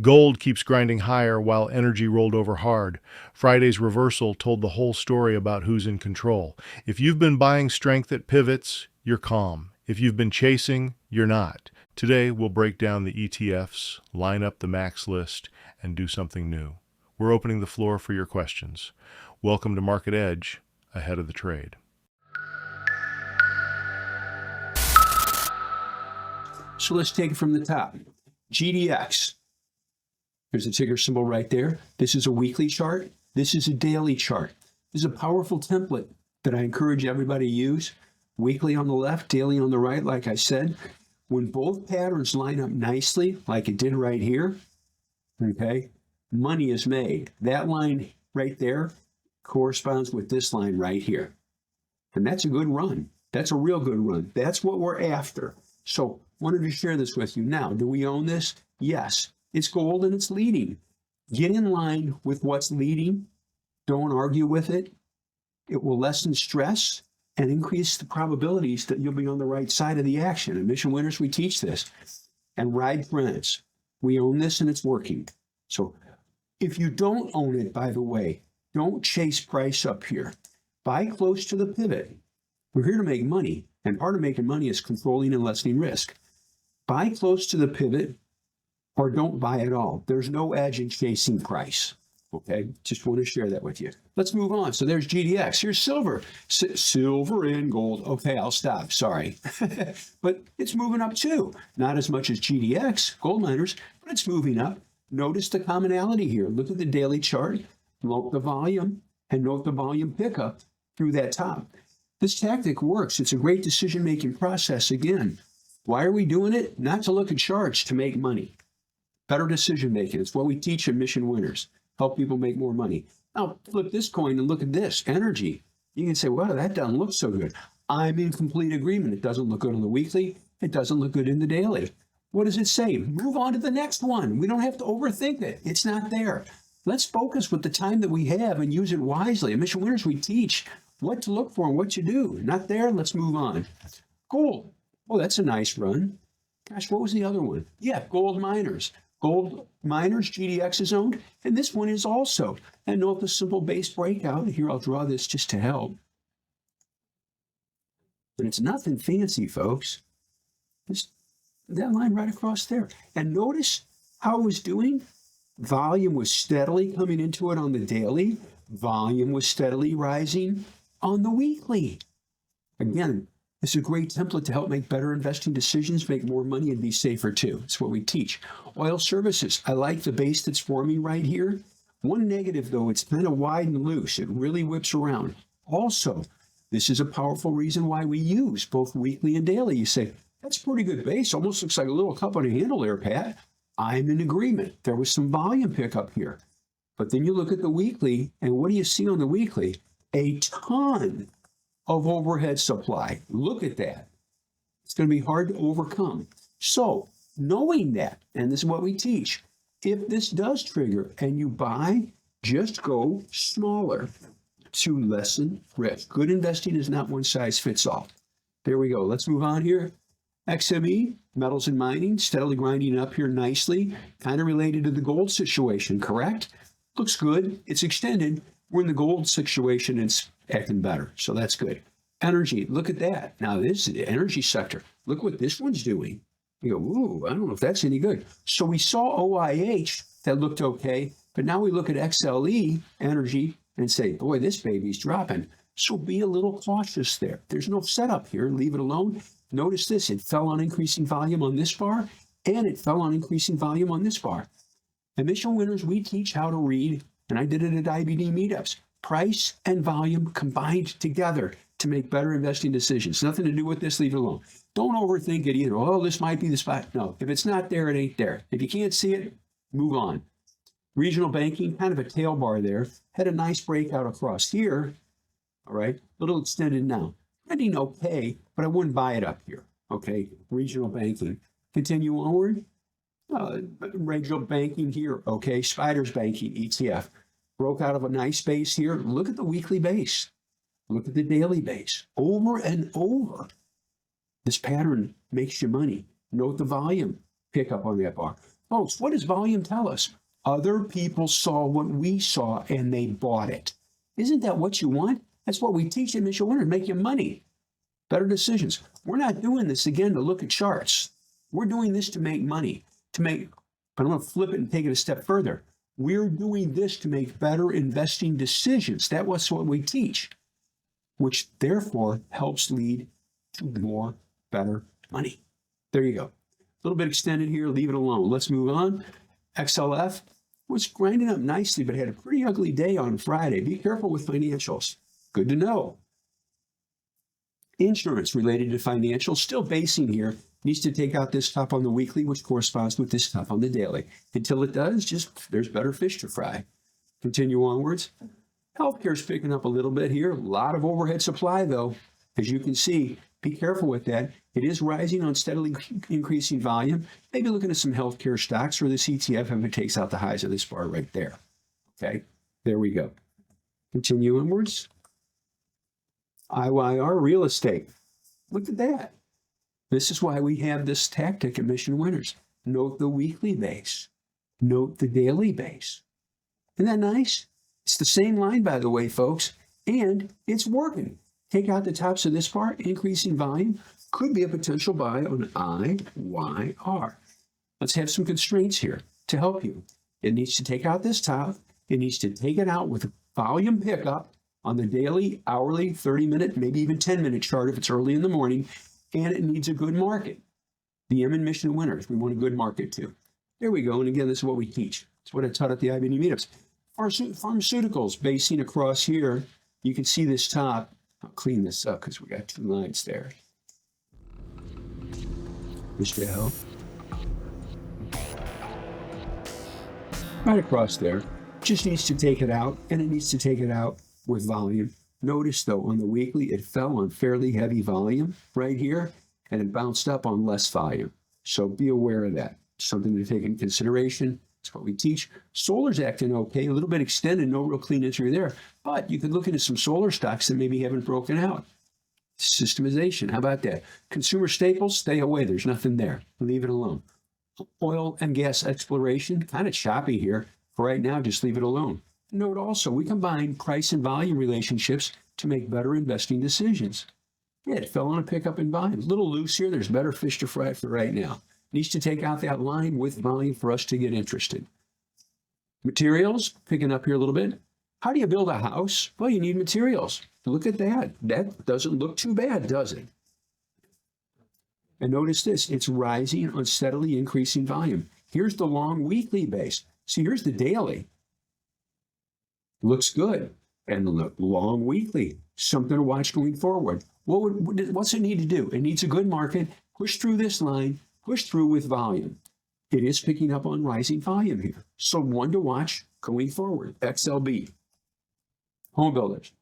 Gold keeps grinding higher while energy rolled over hard. Friday's reversal told the whole story about who's in control. If you've been buying strength at pivots, you're calm. If you've been chasing, you're not. Today, we'll break down the ETFs, line up the max list, and do something new. We're opening the floor for your questions. Welcome to Market Edge, ahead of the trade. So let's take it from the top. GDX. There's a ticker symbol right there. This is a weekly chart. This is a daily chart. This is a powerful template that I encourage everybody to use. Weekly on the left, daily on the right, like I said. When both patterns line up nicely, like it did right here, okay, money is made. That line right there corresponds with this line right here. And that's a good run. That's a real good run. That's what we're after. So wanted to share this with you. Now, do we own this? Yes. It's gold and it's leading. Get in line with what's leading. Don't argue with it. It will lessen stress and increase the probabilities that you'll be on the right side of the action. In Mission Winners, we teach this. And ride trends. We own this and it's working. So if you don't own it, by the way, don't chase price up here. Buy close to the pivot. We're here to make money. And part of making money is controlling and lessening risk. Buy close to the pivot or don't buy at all. There's no edge in chasing price. Okay, just want to share that with you. Let's move on. So there's GDX. Here's silver. Silver and gold. Okay, I'll stop. Sorry. But it's moving up too. Not as much as GDX, gold miners, but it's moving up. Notice the commonality here. Look at the daily chart. Note the volume and note the volume pickup through that top. This tactic works. It's a great decision-making process. Again, why are we doing it? Not to look at charts to make money. Better decision-making. It's what we teach in Mission Winners. Help people make more money. Now, flip this coin and look at this, energy. You can say, well, that doesn't look so good. I'm in complete agreement. It doesn't look good on the weekly. It doesn't look good in the daily. What does it say? Move on to the next one. We don't have to overthink it. It's not there. Let's focus with the time that we have and use it wisely. In Mission Winners, we teach what to look for and what you do. Not there, let's move on. Gold. Oh, that's a nice run. Gosh, what was the other one? Yeah, gold miners. Gold miners, GDX is owned, and this one is also. And note the simple base breakout. Here, I'll draw this just to help. But it's nothing fancy, folks. Just that line right across there. And notice how it was doing. Volume was steadily coming into it on the daily. Volume was steadily rising on the weekly. Again, it's a great template to help make better investing decisions, make more money, and be safer too. It's what we teach. Oil services. I like the base that's forming right here. One negative, though, it's kind of wide and loose. It really whips around. Also, this is a powerful reason why we use both weekly and daily. You say, that's a pretty good base. Almost looks like a little cup on a handle there, Pat. I'm in agreement. There was some volume pickup here. But then you look at the weekly, and what do you see on the weekly? A ton of overhead supply. Look at that. It's going to be hard to overcome. So, knowing that, and this is what we teach, if this does trigger and you buy, just go smaller to lessen risk. Good investing is not one size fits all. There we go. Let's move on here. XME, metals and mining, steadily grinding up here nicely, kind of related to the gold situation, correct? Looks good. It's extended. We're in the gold situation and it's acting better. So that's good. Energy, look at that. Now this is the energy sector. Look what this one's doing. You go, ooh, I don't know if that's any good. So we saw OIH that looked okay, but now we look at XLE energy and say, boy, this baby's dropping. So be a little cautious there. There's no setup here. Leave it alone. Notice this. It fell on increasing volume on this bar, and it fell on increasing volume on this bar. At Mission Winners, we teach how to read, and I did it at IBD meetups, price and volume combined together to make better investing decisions. Nothing to do with this, leave it alone. Don't overthink it either. Oh, this might be the spot. No, if it's not there, it ain't there. If you can't see it, move on. Regional banking, kind of a tail bar there. Had a nice breakout across here. All right, a little extended now. Trending okay, but I wouldn't buy it up here. Okay, regional banking. Continue onward. Regional banking here. Okay, Spiders banking, ETF. Broke out of a nice base here. Look at the weekly base. Look at the daily base. Over and over. This pattern makes you money. Note the volume pick up on that bar. Folks, what does volume tell us? Other people saw what we saw and they bought it. Isn't that what you want? That's what we teach in Mission Winner, make you money. Better decisions. We're not doing this again to look at charts. We're doing this to make money, but I'm going to flip it and take it a step further. We're doing this to make better investing decisions. That's what we teach, which therefore helps lead to more, better money. There you go. A little bit extended here, leave it alone. Let's move on. XLF was grinding up nicely, but had a pretty ugly day on Friday. Be careful with financials. Good to know. Insurance related to financials, still basing here, needs to take out this top on the weekly, which corresponds with this top on the daily. Until it does, there's better fish to fry. Continue onwards. Healthcare is picking up a little bit here. A lot of overhead supply, though. As you can see, be careful with that. It is rising on steadily increasing volume. Maybe looking at some healthcare stocks or this ETF if it takes out the highs of this bar right there. Okay, there we go. Continue onwards. IYR real estate. Look at that. This is why we have this tactic at Mission Winners. Note the weekly base. Note the daily base. Isn't that nice? It's the same line, by the way, folks, and it's working. Take out the tops of this bar, increasing volume, could be a potential buy on IYR. Let's have some constraints here to help you. It needs to take out this top. It needs to take it out with volume pickup on the daily, hourly, 30-minute, maybe even 10-minute chart if it's early in the morning, and it needs a good market. The M in Mission Winners, we want a good market too. There we go, and again, this is what we teach. It's what I taught at the IBUY meetups. Pharmaceuticals basing across here. You can see this top. I'll clean this up because we got two lines there. Mr. L. Right across there. Just needs to take it out, and it needs to take it out with volume. Notice, though, on the weekly, it fell on fairly heavy volume right here, and it bounced up on less volume. So be aware of that. Something to take into consideration. That's what we teach. Solar's acting okay, a little bit extended, no real clean entry there, but you could look into some solar stocks that maybe haven't broken out. Systemization, how about that? Consumer staples, stay away. There's nothing there. Leave it alone. Oil and gas exploration, kind of choppy here. For right now, just leave it alone. Note also, we combine price and volume relationships to make better investing decisions. Yeah, it fell on a pickup in volume. A little loose here. There's better fish to fry for right now. Needs to take out that line with volume for us to get interested. Materials, picking up here a little bit. How do you build a house? Well, you need materials. Look at that. That doesn't look too bad, does it? And notice this. It's rising on steadily increasing volume. Here's the long weekly base. See, here's the daily. Looks good. And the long weekly. Something to watch going forward. What's it need to do? It needs a good market. Push through this line. Push through with volume. It is picking up on rising volume here. So one to watch going forward. XLB. Home builders.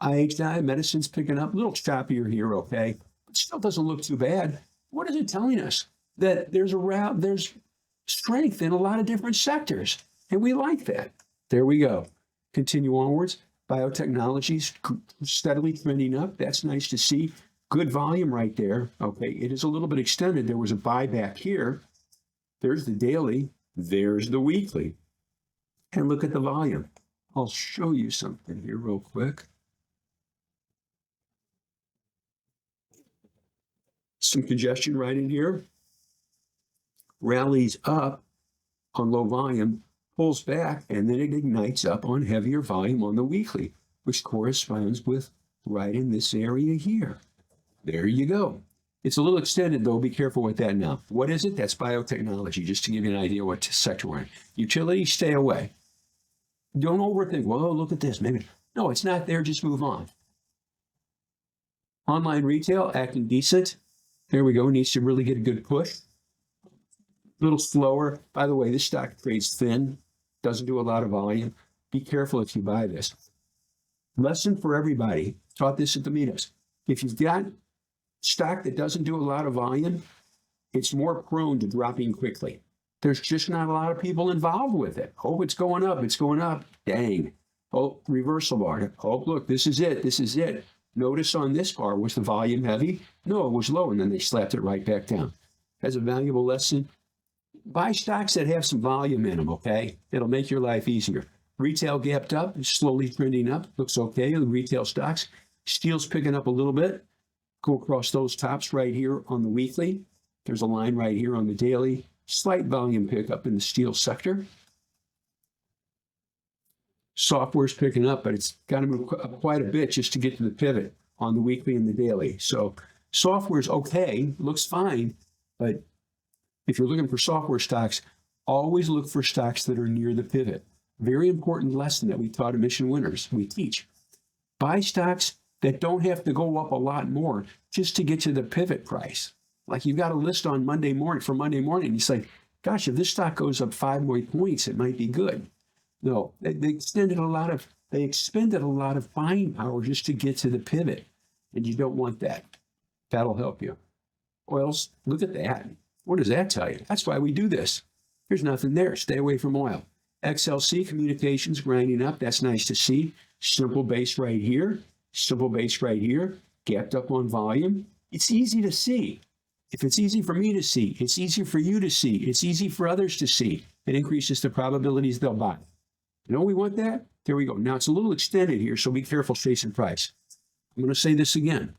IHI, medicine's picking up. A little choppier here, okay? But still doesn't look too bad. What is it telling us? That there's strength in a lot of different sectors. And we like that. There we go. Continue onwards. Biotechnologies steadily trending up. That's nice to see. Good volume right there. Okay, it is a little bit extended. There was a buyback here. There's the daily. There's the weekly. And look at the volume. I'll show you something here real quick. Some congestion right in here. Rallies up on low volume, pulls back, and then it ignites up on heavier volume on the weekly, which corresponds with right in this area here. There you go. It's a little extended, though. Be careful with that now. What is it? That's biotechnology, just to give you an idea what sector we're in. Utility, stay away. Don't overthink. Well, look at this. Maybe. No, it's not there. Just move on. Online retail, acting decent. There we go. Needs to really get a good push. A little slower. By the way, this stock trades thin. Doesn't do a lot of volume. Be careful if you buy this. Lesson for everybody. Taught this at the meetups. If you've got stock that doesn't do a lot of volume, it's more prone to dropping quickly. There's just not a lot of people involved with it. Oh, it's going up. It's going up. Dang. Oh, reversal bar. Oh, look, this is it. This is it. Notice on this bar, was the volume heavy? No, it was low, and then they slapped it right back down. As a valuable lesson, buy stocks that have some volume in them, okay? It'll make your life easier. Retail gapped up, slowly trending up, looks okay. The retail stocks. Steel's picking up a little bit. Go across those tops right here on the weekly. There's a line right here on the daily. Slight volume pickup in the steel sector. Software's picking up, but it's got to move up quite a bit just to get to the pivot on the weekly and the daily. So software's okay, looks fine, but if you're looking for software stocks, always look for stocks that are near the pivot. Very important lesson that we taught at Mission Winners. We teach. Buy stocks that don't have to go up a lot more just to get to the pivot price. Like you've got a list on Monday morning, you say, gosh, if this stock goes up 5 more points, it might be good. No, they expended a lot of buying power just to get to the pivot, and you don't want that. That'll help you. Oils, look at that. What does that tell you? That's why we do this. There's nothing there. Stay away from oil. XLC communications grinding up. That's nice to see. Simple base right here. Simple base right here. Gapped up on volume. It's easy to see. If it's easy for me to see, it's easy for you to see. It's easy for others to see. It increases the probabilities they'll buy. You know we want that? There we go. Now it's a little extended here, so be careful chasing price. I'm going to say this again.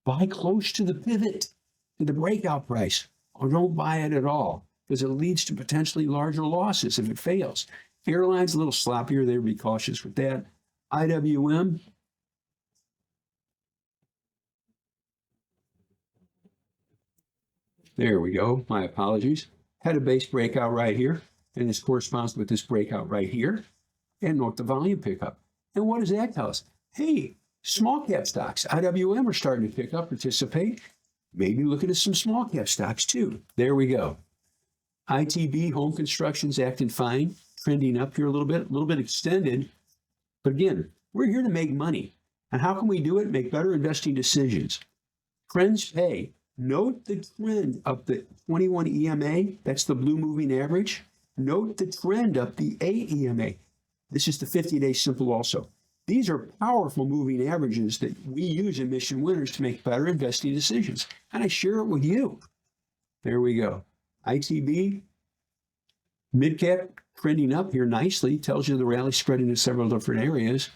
Buy close to the pivot, to the breakout price, or don't buy it at all, because it leads to potentially larger losses if it fails. Airlines, a little sloppier there. Be cautious with that. IWM. There we go. My apologies. Had a base breakout right here, and this corresponds with this breakout right here. And note the volume pickup. And what does that tell us? Hey, small cap stocks, IWM are starting to pick up, participate. Maybe looking at some small cap stocks too. There we go. ITB, home construction's acting fine, trending up here a little bit extended. But again, we're here to make money. And how can we do it? Make better investing decisions. Trends pay. Note the trend of the 21 EMA. That's the blue moving average. Note the trend of the AEMA. This is the 50-day simple also. These are powerful moving averages that we use in Mission Winners to make better investing decisions. And I share it with you. There we go. ITB, mid-cap trending up here nicely. Tells you the rally spreading in several different areas.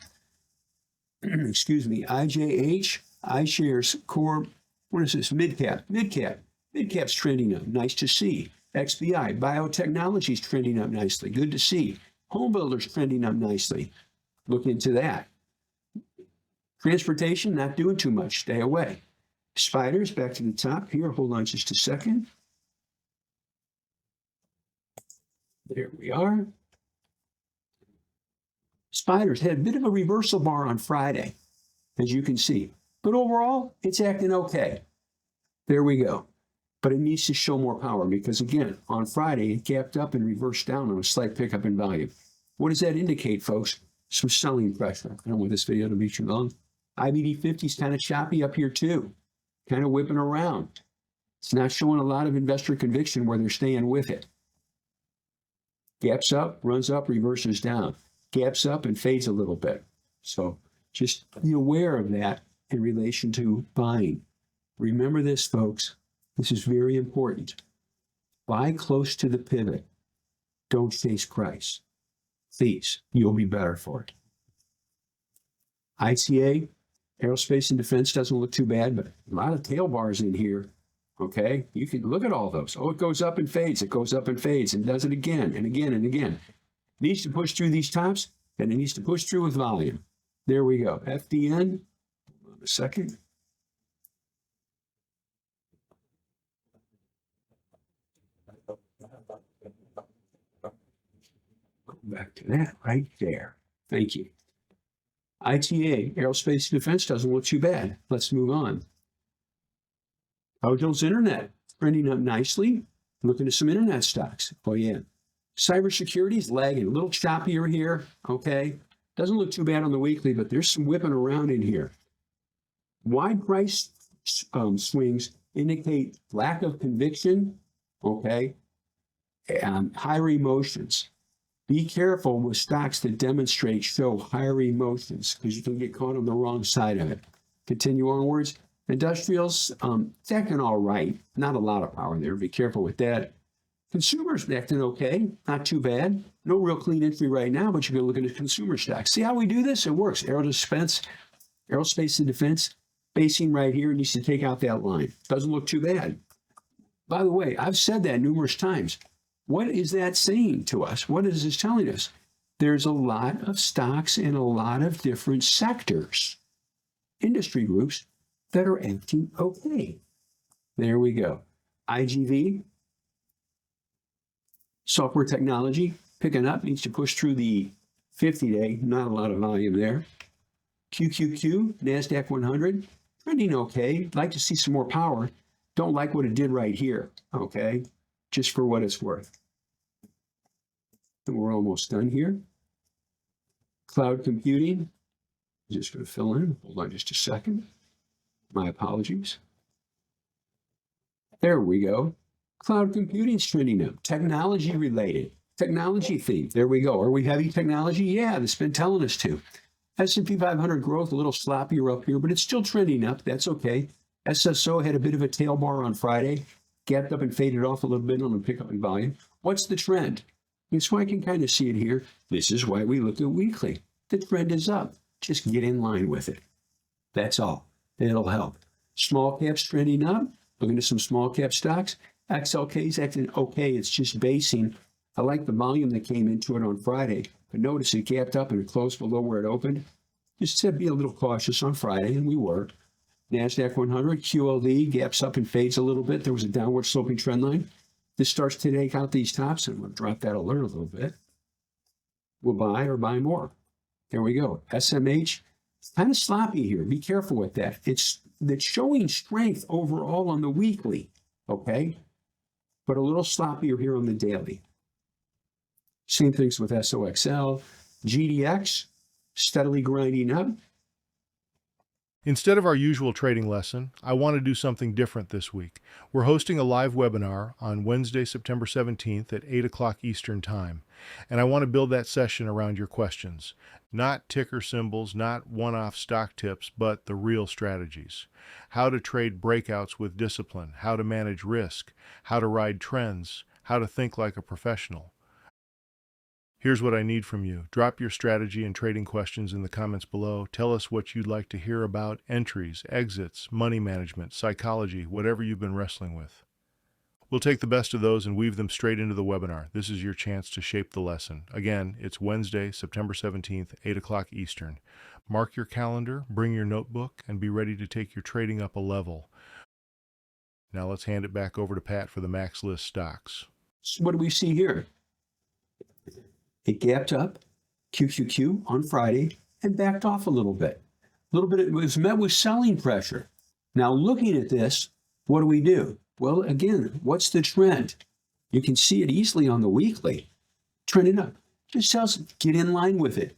Excuse me. IJH, iShares, Core, what is this? Mid-cap. Mid-cap's trending up. Nice to see. XBI, biotechnology's trending up nicely. Good to see. Home builders trending up nicely. Look into that. Transportation, not doing too much. Stay away. Spiders, back to the top here. Hold on just a second. There we are. Spiders had a bit of a reversal bar on Friday, as you can see. But overall, it's acting okay. There we go. But it needs to show more power because, again, on Friday, it gapped up and reversed down on a slight pickup in volume. What does that indicate, folks? Some selling pressure. I don't want this video to be too long. IBD 50 is kind of choppy up here, too. Kind of whipping around. It's not showing a lot of investor conviction where they're staying with it. Gaps up, runs up, reverses down. Gaps up and fades a little bit. So just be aware of that in relation to buying. Remember this, folks. This is very important. Buy close to the pivot. Don't chase price. Please, you'll be better for it. ICA, aerospace and defense doesn't look too bad, but a lot of tail bars in here. Okay, you can look at all those. Oh, it goes up and fades. It goes up and fades and does it again and again and again. It needs to push through these tops, and it needs to push through with volume. There we go. FDN. Hold on a second. Back to that right there. Thank you. ITA, aerospace and defense, doesn't look too bad. Let's move on. Dow Jones Internet, trending up nicely. Looking at some internet stocks. Oh, yeah. Cybersecurity is lagging. A little choppier here. Okay. Doesn't look too bad on the weekly, but there's some whipping around in here. Wide price swings indicate lack of conviction. Okay. And higher emotions. Be careful with stocks that show higher emotions because you can get caught on the wrong side of it. Continue onwards. Industrials, it's acting all right. Not a lot of power there. Be careful with that. Consumers acting okay, not too bad. No real clean entry right now, but you're going to look at the consumer stocks. See how we do this? It works. Aerospace and defense, basing right here needs to take out that line. Doesn't look too bad. By the way, I've said that numerous times. What is that saying to us? What is this telling us? There's a lot of stocks in a lot of different sectors, industry groups that are acting okay. There we go. IGV, software technology, picking up, needs to push through the 50-day, not a lot of volume there. QQQ, NASDAQ 100, trending okay. Like to see some more power. Don't like what it did right here, okay? Just for what it's worth. And we're almost done here. Cloud computing, just going to fill in. Hold on just a second. My apologies. There we go. Cloud computing's trending up. Technology related. Technology theme. There we go. Are we heavy technology? Yeah, it's been telling us to. S&P 500 growth, a little sloppier up here, but it's still trending up. That's okay. SSO had a bit of a tail bar on Friday, gapped up and faded off a little bit on a pickup in volume. What's the trend? That's why I can kind of see it here. This is why we look at weekly. The trend is up. Just get in line with it. That's all. It'll help. Small caps trending up. Looking at some small cap stocks. XLK is acting okay. It's just basing. I like the volume that came into it on Friday, but notice it gapped up and it closed below where it opened. Just said be a little cautious on Friday, and we were. NASDAQ 100, QLD, gaps up and fades a little bit. There was a downward sloping trend line. This starts to take out these tops, and we'll drop that alert a little bit. We'll buy or buy more. There we go. SMH, kind of sloppy here. Be careful with that. It's showing strength overall on the weekly, okay? But a little sloppier here on the daily. Same things with SOXL. GDX, steadily grinding up. Instead of our usual trading lesson, I want to do something different this week. We're hosting a live webinar on Wednesday, September 17th at 8 o'clock Eastern Time, and I want to build that session around your questions. Not ticker symbols, not one-off stock tips, but the real strategies. How to trade breakouts with discipline, how to manage risk, how to ride trends, how to think like a professional. Here's what I need from you. Drop your strategy and trading questions in the comments below. Tell us what you'd like to hear about entries, exits, money management, psychology, whatever you've been wrestling with. We'll take the best of those and weave them straight into the webinar. This is your chance to shape the lesson. Again, it's Wednesday, September 17th, 8 o'clock Eastern. Mark your calendar, bring your notebook, and be ready to take your trading up a level. Now let's hand it back over to Pat for the max list stocks. So what do we see here? It gapped up, QQQ on Friday, and backed off a little bit. It was met with selling pressure. Now looking at this, what do we do? Well, again, what's the trend? You can see it easily on the weekly. Trending up. Just tells us, get in line with it.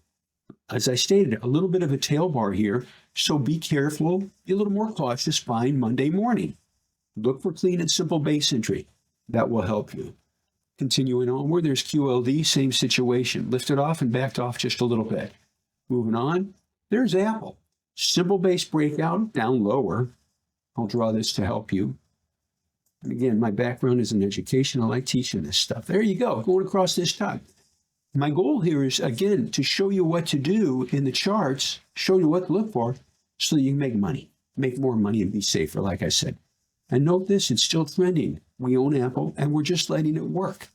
As I stated, a little bit of a tail bar here, so be careful, be a little more cautious buying Monday morning. Look for clean and simple base entry. That will help you. Continuing onward, there's QLD, same situation. Lifted off and backed off just a little bit. Moving on, there's Apple. Simple base breakout, down lower. I'll draw this to help you. And again, my background is in education. I like teaching this stuff. There you go, going across this top. My goal here is, again, to show you what to do in the charts, show you what to look for, so that you can make money, make more money and be safer, like I said. And note this, it's still trending. We own Apple, and we're just letting it work.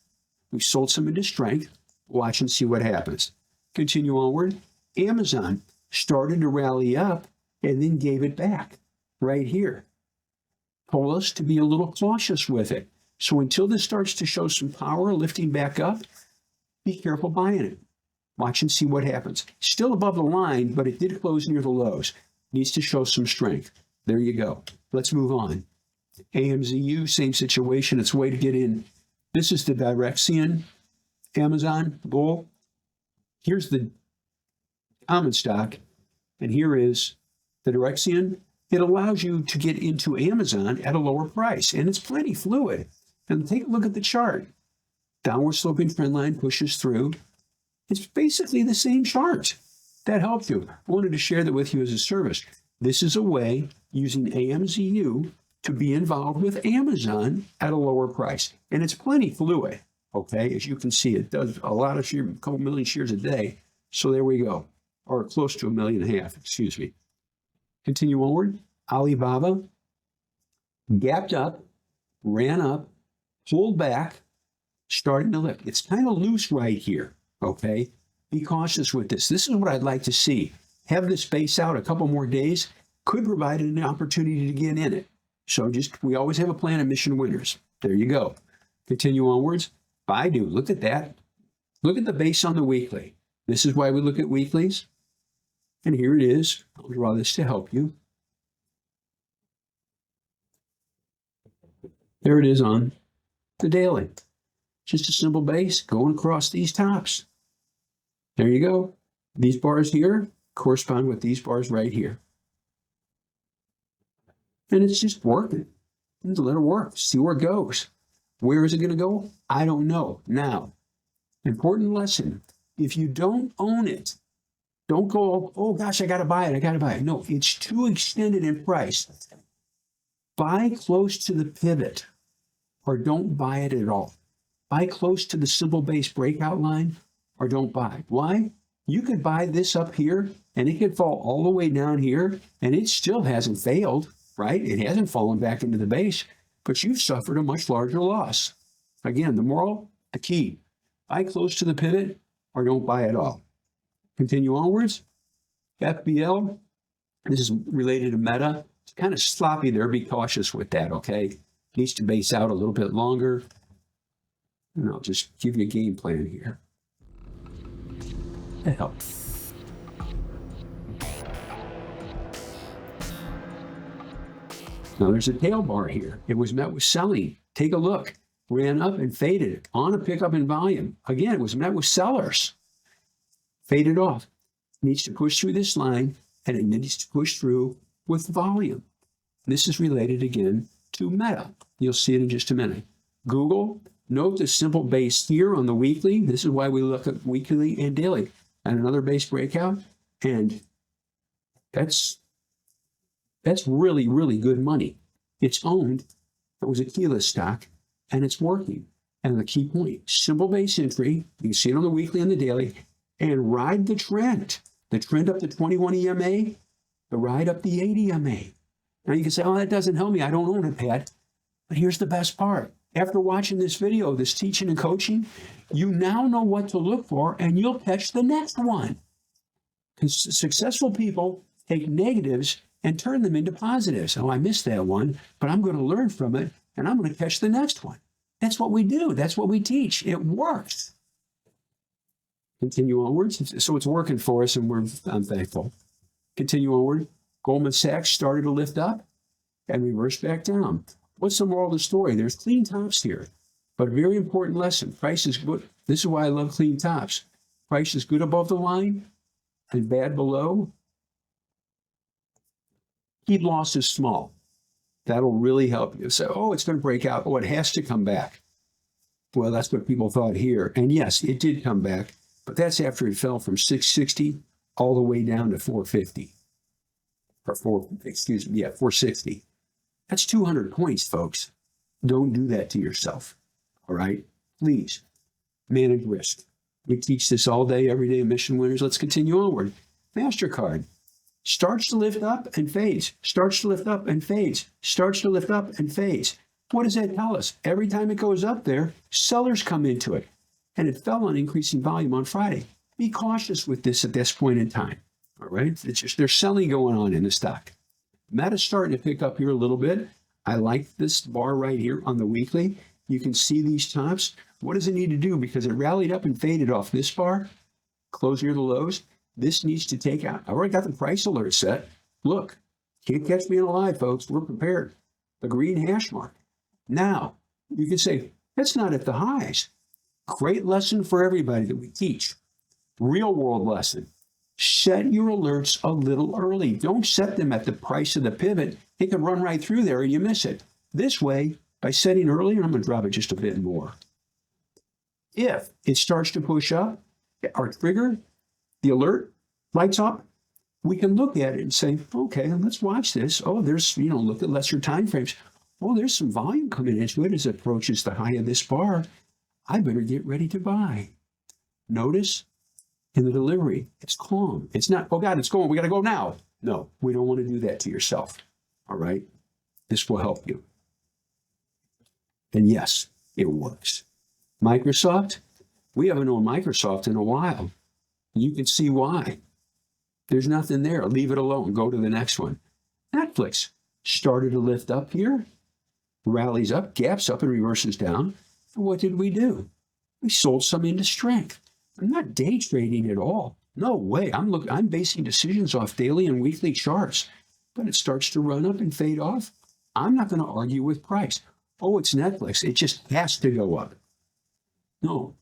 We sold some into strength. Watch and see what happens. Continue onward. Amazon started to rally up and then gave it back right here. Told us to be a little cautious with it. So until this starts to show some power lifting back up, be careful buying it. Watch and see what happens. Still above the line, but it did close near the lows. Needs to show some strength. There you go. Let's move on. AMZU, same situation. It's a way to get in. This is the Direxion, Amazon, bull. Here's the common stock, and here is the Direxion. It allows you to get into Amazon at a lower price, and it's plenty fluid. And take a look at the chart. Downward sloping trend line pushes through. It's basically the same chart. That helped you. I wanted to share that with you as a service. This is a way, using AMZU, to be involved with Amazon at a lower price. And it's plenty fluid, okay? As you can see, it does a lot of shares, a couple million shares a day. So there we go, or close to 1.5 million, excuse me. Continue onward. Alibaba gapped up, ran up, pulled back, starting to lift. It's kind of loose right here, okay? Be cautious with this. This is what I'd like to see. Have this base out a couple more days, could provide an opportunity to get in it. So we always have a plan of mission winners. There you go. Continue onwards. BIDU, look at that. Look at the base on the weekly. This is why we look at weeklies. And here it is. I'll draw this to help you. There it is on the daily. Just a simple base going across these tops. There you go. These bars here correspond with these bars right here. And it's just working. Just let it work. See where it goes. Where is it going to go? I don't know. Now, important lesson. If you don't own it, don't go, oh gosh, I got to buy it. I got to buy it. No, it's too extended in price. Buy close to the pivot or don't buy it at all. Buy close to the simple base breakout line or don't buy. Why? You could buy this up here and it could fall all the way down here and it still hasn't failed, right? It hasn't fallen back into the base, but you've suffered a much larger loss. Again, the moral, the key, buy close to the pivot or don't buy at all. Continue onwards. FBL, this is related to Meta. It's kind of sloppy there. Be cautious with that, okay? Needs to base out a little bit longer. And I'll just give you a game plan here. That helps. Now there's a tail bar here. It was met with selling. Take a look. Ran up and faded on a pickup in volume. Again, it was met with sellers. Faded off. Needs to push through this line and it needs to push through with volume. This is related again to Meta. You'll see it in just a minute. Google, note the simple base here on the weekly. This is why we look at weekly and daily. And another base breakout. And that's really, really good money. It's owned. It was a keyless stock and it's working. And the key point, simple base entry. You can see it on the weekly and the daily and ride the trend up the 21 EMA, the ride up the 8 EMA. Now you can say, oh, that doesn't help me. I don't own it, Pat. But here's the best part. After watching this video, this teaching and coaching, you now know what to look for and you'll catch the next one. Because successful people take negatives and turn them into positives. Oh, I missed that one, but I'm going to learn from it and I'm going to catch the next one. That's what we do. That's what we teach. It works. Continue onwards. So it's working for us and I'm thankful. Continue onward. Goldman Sachs started to lift up and reverse back down. What's the moral of the story? There's clean tops here, but a very important lesson. Price is good. This is why I love clean tops. Price is good above the line and bad below. Keep losses small. That'll really help you. So, oh, it's going to break out. Oh, it has to come back. Well, that's what people thought here. And yes, it did come back, but that's after it fell from 660 all the way down to 450. Or 460. That's 200 points, folks. Don't do that to yourself. All right? Please manage risk. We teach this all day, every day, Mission Winners. Let's continue onward. MasterCard starts to lift up and fades. Starts to lift up and fades. Starts to lift up and fades. What does that tell us? Every time it goes up there, sellers come into it. And it fell on increasing volume on Friday. Be cautious with this at this point in time. All right? It's just there's selling going on in the stock. Meta's starting to pick up here a little bit. I like this bar right here on the weekly. You can see these tops. What does it need to do? Because it rallied up and faded off this bar, close near the lows. This needs to take out. I already got the price alert set. Look, can't catch me in a lie, folks. We're prepared. The green hash mark. Now, you can say, that's not at the highs. Great lesson for everybody that we teach. Real world lesson. Set your alerts a little early. Don't set them at the price of the pivot. It can run right through there and you miss it. This way, by setting early, and I'm going to drop it just a bit more. If it starts to push up, our trigger, the alert, lights up, we can look at it and say, okay, let's watch this. Oh, there's, look at lesser time frames. well, there's some volume coming into it as it approaches the high of this bar. I better get ready to buy. Notice in the delivery, it's calm. It's not, oh God, it's going, we got to go now. No, we don't want to do that to yourself. All right? This will help you. And yes, it works. Microsoft, we haven't owned Microsoft in a while. You can see why. There's nothing there. Leave it alone. Go to the next one. Netflix started to lift up here, rallies up, gaps up, and reverses down. And what did we do? We sold some into strength. I'm not day trading at all. No way. I'm basing decisions off daily and weekly charts. But it starts to run up and fade off. I'm not going to argue with price. Oh, it's Netflix. It just has to go up. No.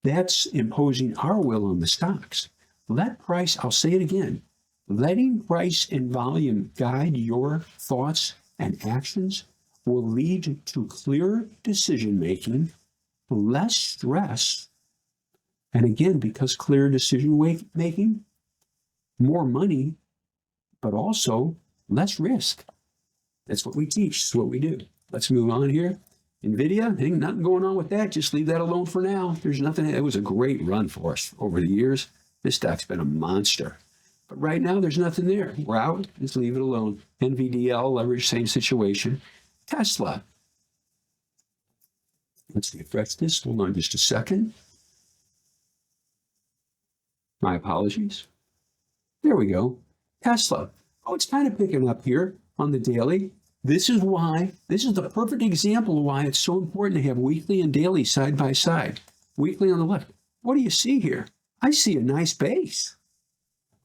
That's imposing our will on the stocks. Let price, I'll say it again, letting price and volume guide your thoughts and actions will lead to clearer decision-making, less stress, and again, because clear decision-making, more money, but also less risk. That's what we teach. That's what we do. Let's move on here. NVIDIA, ain't nothing going on with that. Just leave that alone for now. There's nothing. It was a great run for us over the years. This stock's been a monster. But right now, there's nothing there. We're out. Just leave it alone. NVDA, leverage, same situation. Tesla. Let's refresh this. Hold on just a second. My apologies. There we go. Tesla. Oh, it's kind of picking up here on the daily. This is the perfect example of why it's so important to have weekly and daily side by side. Weekly on the left. What do you see here? I see a nice base.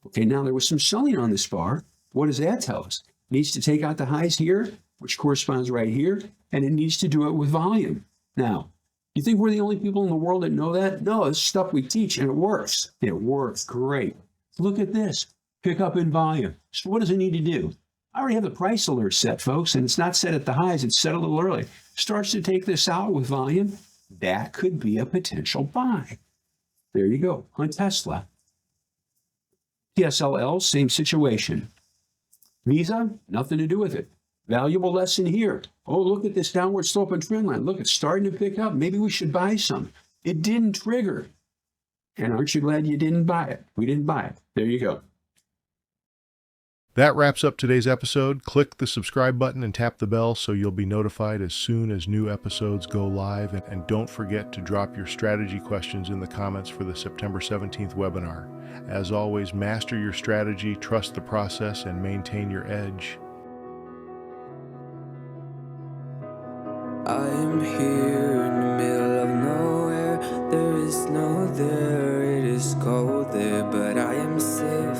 Okay, now there was some selling on this bar. What does that tell us? It needs to take out the highs here, which corresponds right here, and it needs to do it with volume. Now, you think we're the only people in the world that know that? No, it's stuff we teach, and it works. It works great. Look at this. Pick up in volume. So what does it need to do? I already have the price alert set, folks, and it's not set at the highs. It's set a little early. Starts to take this out with volume. That could be a potential buy. There you go on Tesla. TSLA, same situation. Visa, nothing to do with it. Valuable lesson here. Oh, look at this downward slope and trend line. Look, it's starting to pick up. Maybe we should buy some. It didn't trigger. And aren't you glad you didn't buy it? We didn't buy it. There you go. That wraps up today's episode. Click the subscribe button and tap the bell so you'll be notified as soon as new episodes go live. And don't forget to drop your strategy questions in the comments for the September 17th webinar. As always, master your strategy, trust the process, and maintain your edge. I am here in the middle of nowhere. There is no there, it is cold there, but I am safe.